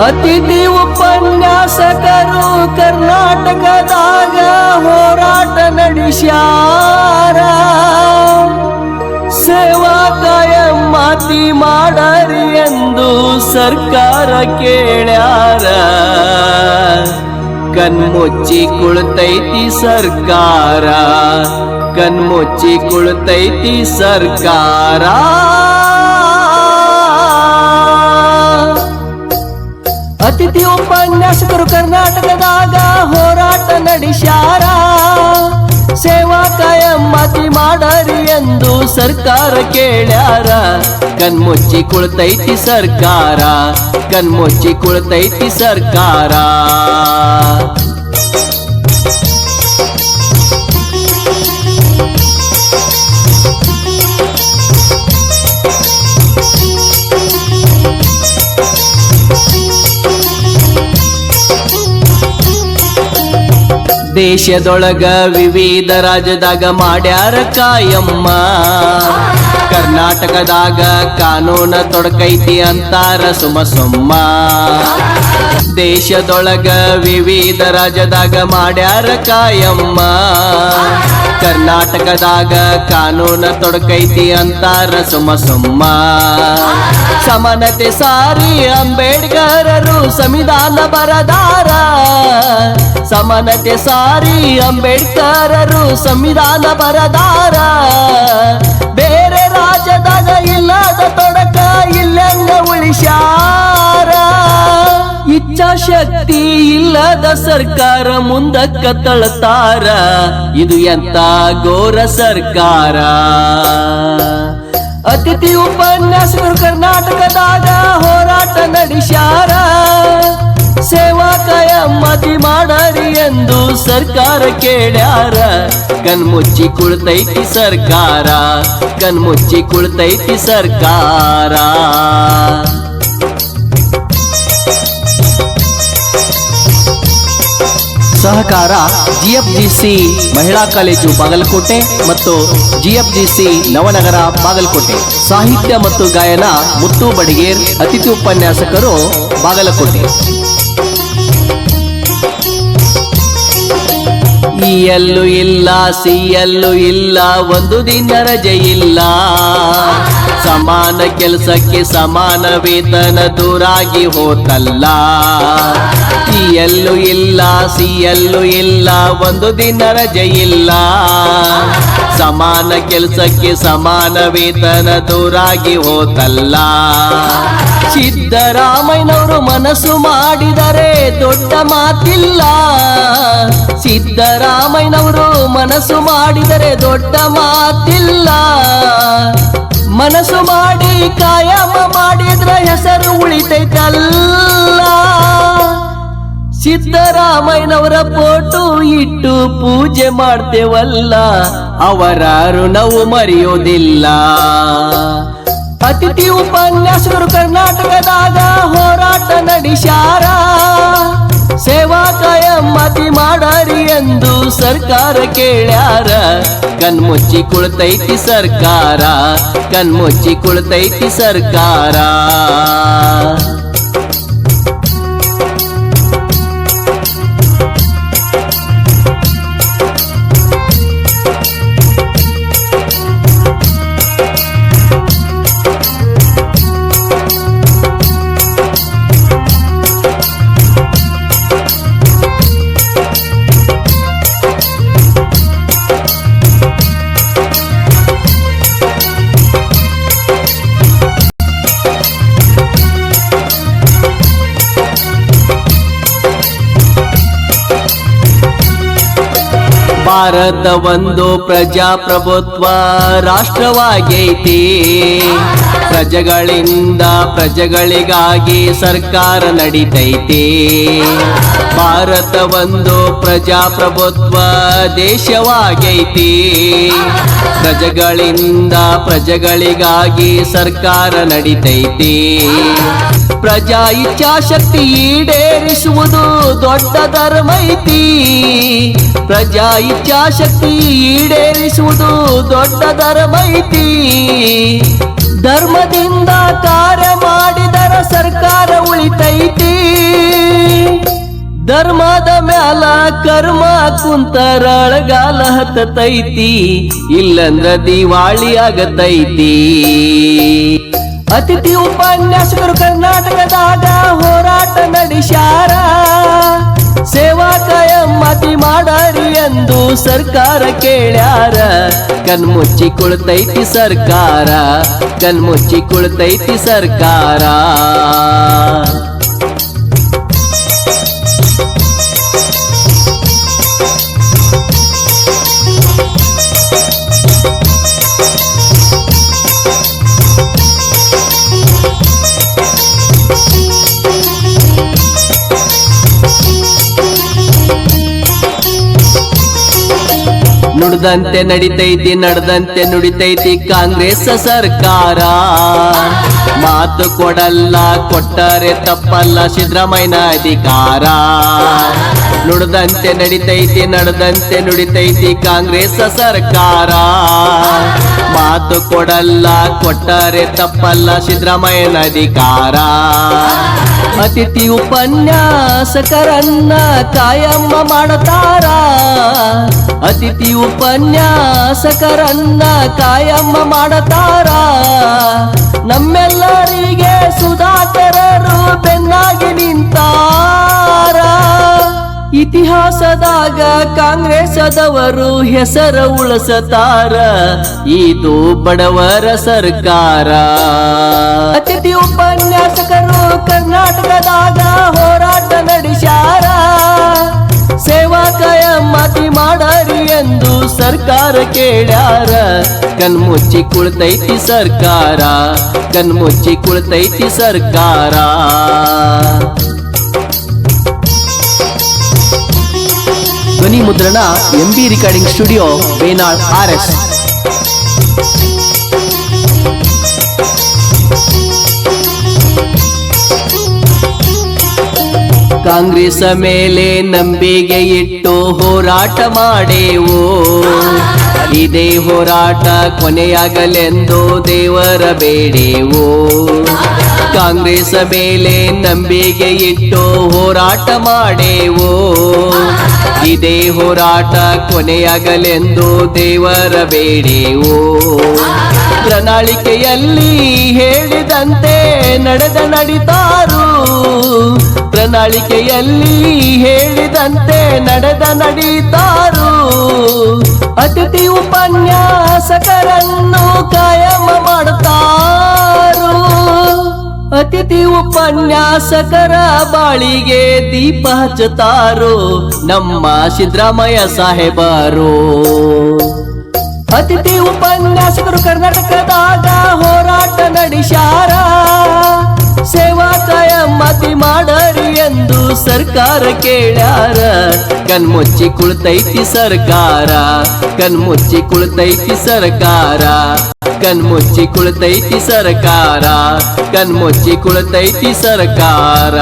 ಅತಿಥಿ ಉಪನ್ಯಾಸಕರು ಕರ್ನಾಟಕದಾಗ ಹೋರಾಟ ನಡೆಸ್ಯಾರ. ಸೇವಾ ಕಾಯಂ ಮಾತಿ ಮಾಡರಿ ಎಂದು ಸರ್ಕಾರ ಕೇಳ್ಯಾರ. ಕಣ್ಮುಚ್ಚಿ ಕುಳಿತೈತಿ ಸರ್ಕಾರ, ಕಣ್ಮುಚ್ಚಿ ಕುಳಿತೈತಿ ಸರ್ಕಾರ. ಅತಿಥಿ ಉಪನ್ಯಾಸಕರು ಕರ್ನಾಟಕದಾಗ ಹೋರಾಟ ನಡೆಸ್ಯಾರ. ಸೇವಾ ಕಾಯಂ ಮಾತಿ ಮಾಡರಿ ಎಂದು ಸರ್ಕಾರ ಕೇಳ್ಯಾರ. ಕಣ್ಮುಚ್ಚಿ ಕುಳಿತೈತಿ ಸರ್ಕಾರ, ಕಣ್ಮುಚ್ಚಿ ಕುಳಿತೈತಿ ಸರ್ಕಾರ. ದೇಶದೊಳಗ ವಿವಿಧ ರಾಜ್ಯದಾಗ ಮಾಡ್ಯಾರ ಕಾಯಮ್ಮ. ಕರ್ನಾಟಕದಾಗ ಕಾನೂನ ತೊಡಕೈತಿ ಅಂತಾರ ಸುಮ್ಮ ಸುಮ್ಮ. ದೇಶದೊಳಗ ವಿವಿಧ ರಾಜ್ಯದಾಗ ಮಾಡ್ಯಾರ ಕಾಯಮ್ಮ. ಕರ್ನಾಟಕದಾಗ ಕಾನೂನ ತೊಡಕೈತಿ ಅಂತಾರ ಸುಮ್ಮ ಸುಮ್ಮ. ಸಮಾನತೆ ಸಾರಿ ಅಂಬೇಡ್ಕರರು ಸಂವಿಧಾನ ಬರದಾರ. ಸಮಾನತೆ ಸಾರಿ ಅಂಬೇಡ್ಕರರು ಸಂವಿಧಾನ ಬರದಾರ. ಬೇರೆ ರಾಜ್ಯದಾಗ ಇಲ್ಲದ ತೊಡಕ ಇಲ್ಲಂಗ ಉಳಿಸ್ಯಾರ. ಇಚ್ಛಾಶಕ್ತಿ ಇಲ್ಲದ ಸರ್ಕಾರ ಮುಂದಕ್ಕ ತಳ್ತಾರ. ಇದು ಎಂತ ಘೋರ ಸರ್ಕಾರ. ಅತಿಥಿ ಉಪನ್ಯಾಸಕರು ಕರ್ನಾಟಕದಾಗ ಹೋರಾಟ ನಡೆಸ್ಯಾರ. ಸೇವಾ ಕಾಯಂ ಮಾತಿ ಮಾಡರಿ ಎಂದು ಸರ್ಕಾರ ಕೇಳ್ಯಾರ. ಕಣ್ಮುಚ್ಚಿ ಕುಳಿತೈತಿ ಸರ್ಕಾರ, ಕಣ್ಮುಚ್ಚಿ ಕುಳಿತೈತಿ ಸರ್ಕಾರ. ಸಹಕಾರ ಜಿಎಫ್ಜಿಸಿ ಮಹಿಳಾ ಕಾಲೇಜು ಬಾಗಲಕೋಟೆ ಮತ್ತು ಜಿಎಫ್ಜಿಸಿ ನವನಗರ ಬಾಗಲಕೋಟೆ. ಸಾಹಿತ್ಯ ಮತ್ತು ಗಾಯನ ಮುತ್ತು ಬಡಿಗೇರ್. ಅತಿಥಿ ಉಪನ್ಯಾಸಕರು ಬಾಗಲಕೋಟೆ. ಇಯಲ್ಲೂ ಇಲ್ಲ ಸಿಯಲ್ಲೂ ಇಲ್ಲ, ಒಂದು ದಿನ ರಜೆ ಇಲ್ಲ. ಸಮಾನ ಕೆಲಸಕ್ಕೆ ಸಮಾನ ವೇತನ ದೂರಾಗಿ ಹೋತಲ್ಲ. ಇಯಲ್ಲೂ ಇಲ್ಲ ಸಿಯಲ್ಲೂ ಇಲ್ಲ, ಒಂದು ದಿನ ರಜೆ ಇಲ್ಲ. ಸಮಾನ ಕೆಲಸಕ್ಕೆ ಸಮಾನ ವೇತನ ದೂರಾಗಿ ಹೋತಲ್ಲ. ಸಿದ್ದರಾಮಯ್ಯನವರು ಮನಸ್ಸು ಮಾಡಿದರೆ ದೊಡ್ಡ ಮಾತಿಲ್ಲ. ಸಿದ್ದರಾಮಯ್ಯನವರು ಮನಸ್ಸು ಮಾಡಿದರೆ ದೊಡ್ಡ ಮಾತಿಲ್ಲ. ಮನಸ್ಸು ಮಾಡಿ ಕಾಯಂ ಮಾಡಿದ್ರೆ ಹೆಸರು ಉಳಿತೈತಲ್ಲ. ಸಿದ್ದರಾಮಯ್ಯನವರ ಫೋಟೋ ಇಟ್ಟು ಪೂಜೆ ಮಾಡ್ತೇವಲ್ಲ, ಅವರ ಋಣವು ಮರೆಯೋದಿಲ್ಲ. ಅತಿಥಿ ಉಪನ್ಯಾಸಕರು ಕರ್ನಾಟಕದಾಗ ಹೋರಾಟ ನಡೆಸ್ಯಾರ. ಸೇವಾ ಕಾಯಂ ಮಾತಿ ಮಾಡರಿ ಎಂದು ಸರ್ಕಾರ ಕೇಳ್ಯಾರ. ಕಣ್ಮುಚ್ಚಿ ಕುಳಿತೈತಿ ಸರ್ಕಾರ, ಕಣ್ಮುಚ್ಚಿ ಕುಳಿತೈತಿ ಸರ್ಕಾರ. ಭಾರತ ಒಂದು ಪ್ರಜಾಪ್ರಭುತ್ವ ರಾಷ್ಟ್ರವಾಗೈತಿ. ಪ್ರಜೆಗಳಿಂದ ಪ್ರಜೆಗಳಿಗಾಗಿ ಸರ್ಕಾರ ನಡಿತೈತಿ. ಭಾರತ ಒಂದು ಪ್ರಜಾಪ್ರಭುತ್ವ ದೇಶವಾಗೈತಿ. ಪ್ರಜೆಗಳಿಂದ ಪ್ರಜೆಗಳಿಗಾಗಿ ಸರ್ಕಾರ ನಡಿತೈತಿ. ಪ್ರಜಾ ಇಚ್ಛಾಶಕ್ತಿ ಈಡೇರಿಸುವುದು ದೊಡ್ಡ ಧರ್ಮೈತಿ. ಪ್ರಜಾ ಇಚ್ಛಾಶಕ್ತಿ ಈಡೇರಿಸುವುದು ದೊಡ್ಡ ಧರ್ಮೈತಿ. ಧರ್ಮದಿಂದ ಕಾರ್ಯ ಮಾಡಿದರ ಸರ್ಕಾರ ಉಳಿತೈತಿ. ಕೊಡತೈತಿ ಧರ್ಮದ ಮ್ಯಾಲ ಕರ್ಮ ಕುಂತರ ಅಳಗಾಲ ಹತ್ತೈತಿ ಇಲ್ಲಂದ್ರ ದಿವಾಳಿ ಆಗತೈತಿ ಅತಿಥಿ ಉಪನ್ಯಾಸಕರು ಕರ್ನಾಟಕದಾಗ ಹೋರಾಟ ನಡೆಸ್ಯಾರ ಸೇವಾ ಕಾಯಂ ಮತಿ ಮಾಡರಿ ಎಂದು ಸರ್ಕಾರ ಕೇಳ್ಯಾರ ಕಣ್ಮುಚ್ಚಿ ಕುಳಿತೈತಿ ಸರ್ಕಾರ ಕಣ್ಮುಚ್ಚಿ ಕುಳಿತೈತಿ ಸರ್ಕಾರ ನುಡಿದಂತೆ ನಡಿತೈತಿ ನಡೆದಂತೆ ನುಡಿತೈತಿ ಕಾಂಗ್ರೆಸ್ ಸರ್ಕಾರ ಮಾತು ಕೊಡಲ್ಲ ಕೊಟ್ಟರೆ ತಪ್ಪಲ್ಲ ಸಿದ್ದರಾಮಯ್ಯನ ಅಧಿಕಾರ ನುಡಿದಂತೆ ನಡಿತೈತಿ ನಡೆದಂತೆ ನುಡಿತೈತಿ ಕಾಂಗ್ರೆಸ್ ಸರ್ಕಾರ ಮಾತು ಕೊಡಲ್ಲ ಕೊಟ್ಟರೆ ತಪ್ಪಲ್ಲ ಸಿದ್ದರಾಮಯ್ಯನ ಅಧಿಕಾರ ಅತಿಥಿ ಉಪನ್ಯಾಸಕರನ್ನ ಕಾಯಮ್ಮ ಮಾಡತಾರ ಅತಿಥಿ ಉಪನ್ಯಾಸಕರನ್ನ ಕಾಯಮ್ಮ ಮಾಡತಾರ ನಮ್ಮೆಲ್ಲರಿಗೆ ಸುಧಾಕರರು ಬೆನ್ನಾಗಿ ನಿಂತಾರ ಇತಿಹಾಸದಾಗ ಕಾಂಗ್ರೆಸ್ದವರು ಹೆಸರ ಉಳಿಸತಾರ ಇದು ಬಡವರ ಸರ್ಕಾರ ಅತಿಥಿ ಉಪನ್ಯಾಸಕರು ಕರ್ನಾಟಕದಾಗ ಹೋರಾಟ ನಡೆಸ್ಯಾರ ಸೇವಾ ಕಾಯಂ ಮತಿ ಮಾಡರಿ ಎಂದು ಸರ್ಕಾರ ಕೇಳ್ಯಾರ ಕಣ್ಮುಚ್ಚಿ ಕುಳಿತೈತಿ ಸರ್ಕಾರ ಕಣ್ಮುಚ್ಚಿ ಕುಳಿತೈತಿ ಸರ್ಕಾರ ಧ್ವನಿ ಮುದ್ರಣ MB recording studio Benal RS Congress ಮೇಲೆ ನಂಬಿಕೆ ಇಟ್ಟು ಹೋರಾಟ ಮಾಡೇವು ಇದೇ ಹೋರಾಟ ಕೊನೆಯಾಗಲೆಂದು ದೇವರ ಬೇಡೇವು ಕಾಂಗ್ರೆಸ್ ಮೇಲೆ ನಂಬಿಕೆ ಇಟ್ಟು ಹೋರಾಟ ಮಾಡೇವು ಇದೇ ಹೋರಾಟ ಕೊನೆಯಾಗಲೆಂದು ದೇವರ ಬೇಡೇವು ಪ್ರಣಾಳಿಕೆಯಲ್ಲಿ ಹೇಳಿದಂತೆ ನಡಿತಾರು ಪ್ರಣಾಳಿಕೆಯಲ್ಲಿ ಹೇಳಿದಂತೆ ನಡಿತಾರು ಅತಿಥಿ ಉಪನ್ಯಾಸಕರನ್ನು ಕಾಯಂ ಮಾಡುತ್ತಾರು ಅತಿಥಿ ಉಪನ್ಯಾಸಕರ ಬಾಳಿಗೆ ದೀಪ ಹಚ್ಚುತ್ತಾರೋ ನಮ್ಮ ಸಿದ್ದರಾಮಯ್ಯ ಸಾಹೇಬರು ಅತಿಥಿ ಉಪನ್ಯಾಸಕರು ಕರ್ನಾಟಕದಾಗ ಹೋರಾಟ ನಡೆಸ್ಯಾರ ಸೇವಾ ಕಾಯಂ ಮತಿ ಮಾಡರಿ ಎಂದು ಸರ್ಕಾರ ಕೇಳ್ಯಾರ ಕಣ್ಮುಚ್ಚಿ ಕುಳಿತೈತಿ ಸರ್ಕಾರ ಕಣ್ಮುಚ್ಚಿ ಕುಳಿತೈತಿ ಸರ್ಕಾರ ಕಣ್ಮುಚ್ಚಿ ಕುಳಿತೈತಿ ಸರ್ಕಾರ ಕಣ್ಮುಚ್ಚಿ ಕುಳಿತೈತಿ ಸರ್ಕಾರ